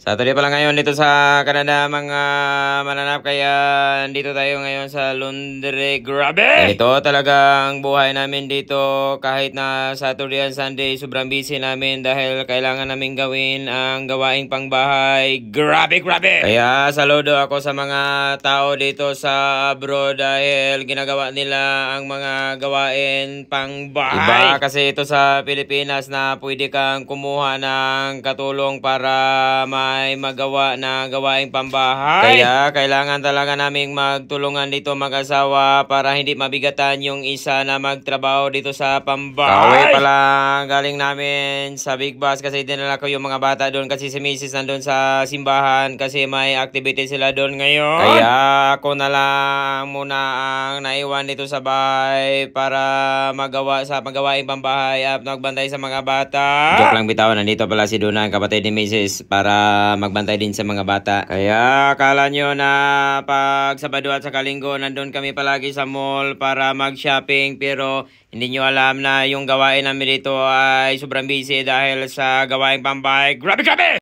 Saturday pa lang ngayon dito sa Canada mga mananap, kaya dito tayo ngayon sa laundry. Grabe! Ito talagang buhay namin dito kahit na Saturday and Sunday. Sobrang busy namin dahil kailangan namin gawin ang gawaing pangbahay. Grabe, grabe! Kaya saludo ako sa mga tao dito sa abroad dahil ginagawa nila ang mga gawain pangbahay. Iba kasi ito sa Pilipinas na pwede kang kumuha ng katulong para may magawa na gawaing pambahay. Kaya kailangan talaga naming magtulungan dito mag-asawa para hindi mabigatan yung isa na magtrabaho dito sa pambahay. Pauwi pala galing namin sa Big Bus kasi dinala ko yung mga bata doon kasi si Mrs. nandun sa simbahan kasi may activity sila doon ngayon. Kaya ako na lang muna ang naiwan dito sa bahay para magawa sa magawaing pambahay at magbantay sa mga bata. Joke lang bitaw, nandito pala si Duna, kapatid ni Mrs. para magbantay din sa mga bata. Kaya akala nyo na pag Sabado at saka Linggo nandun kami palagi sa mall para mag-shopping, pero hindi nyo alam na yung gawain namin dito ay sobrang busy dahil sa gawaing pambahay. Grabe, grabe!